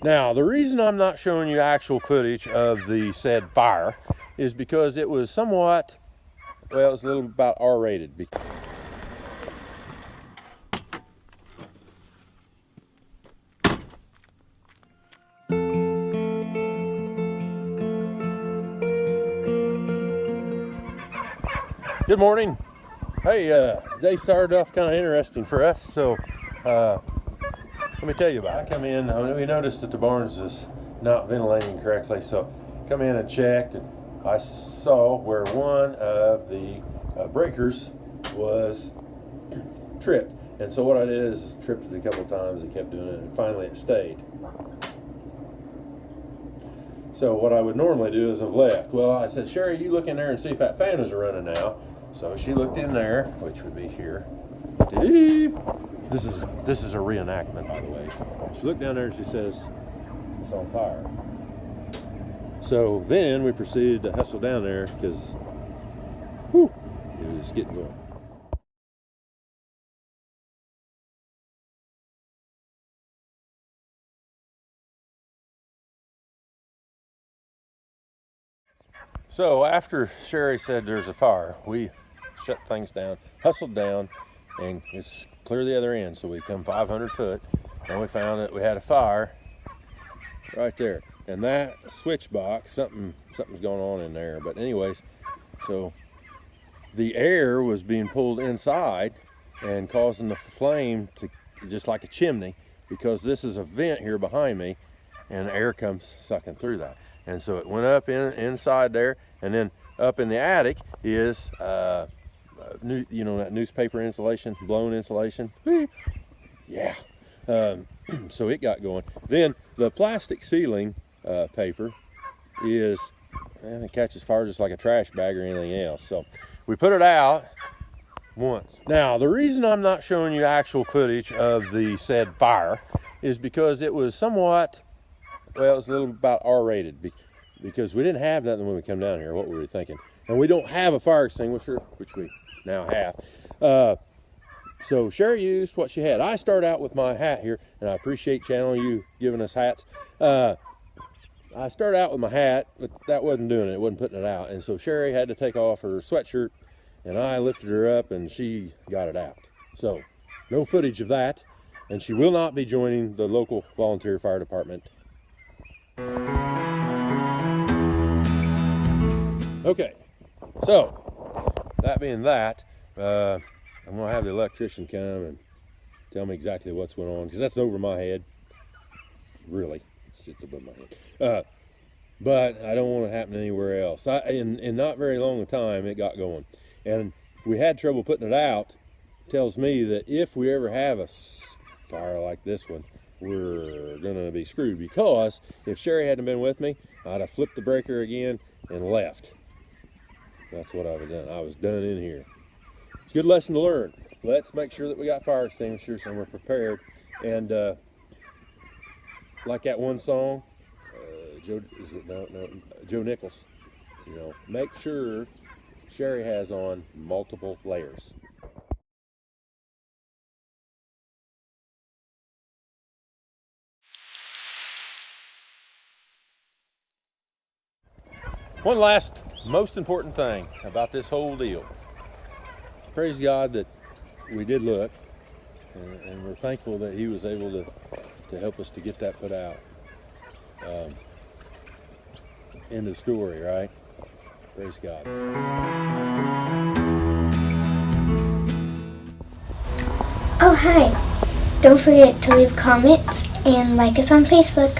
Now, the reason I'm not showing you actual footage of the said fire is because it was somewhat, well, it's a little about R-rated. Good morning. Hey, day started off kind of interesting for us, so let me tell you about it. I come in, we noticed that the barns is not ventilating correctly, so come in and checked, and I saw where one of the breakers was tripped. And so what I did is tripped it a couple of times and kept doing it, and finally it stayed. So what I would normally do is have left. Well, I said, Sherry, you look in there and see if that fan is running now. So she looked in there, which would be here. This is a reenactment, by the way. She looked down there and she says, it's on fire. So then we proceeded to hustle down there because, whew, it was getting going. So after Sherry said there's a fire, we shut things down, hustled down, and it's clear the other end. So we come 500 foot, and we found that we had a fire right there. And that switch box, something's going on in there. But anyways, so the air was being pulled inside and causing the flame to, just like a chimney, because this is a vent here behind me, and air comes sucking through that. And so it went up inside there, and then up in the attic is, that newspaper insulation, blown insulation. Yeah. So it got going. Then the plastic ceiling paper is, it catches fire just like a trash bag or anything else. So we put it out once. Now, the reason I'm not showing you actual footage of the said fire is because it was somewhat, well, it's a little about R-rated, because we didn't have nothing when we come down here. What were we thinking? And we don't have a fire extinguisher, which we now have. So Sherry used what she had. I start out with my hat here, and I appreciate Channel you giving us hats. I start out with my hat, but that wasn't doing it. It wasn't putting it out. And so Sherry had to take off her sweatshirt, and I lifted her up, and she got it out. So no footage of that, and she will not be joining the local volunteer fire department. Okay, so that being that, I'm gonna have the electrician come and tell me exactly what's going on, because that's over my head. Really, it's above my head. But I don't want it to happen anywhere else. In not very long a time, it got going, and we had trouble putting it out. Tells me that if we ever have a fire like this one, we're gonna be screwed, because if Sherry hadn't been with me, I'd have flipped the breaker again and left. That's what I would have done. I was done in here. It's a good lesson to learn. Let's make sure that we got fire extinguishers and we're prepared. And like that one song, Joe Nichols, make sure Sherry has on multiple layers. One last, most important thing about this whole deal. Praise God that we did look, and we're thankful that He was able to help us to get that put out. End of story, right? Praise God. Oh, hi. Don't forget to leave comments and like us on Facebook.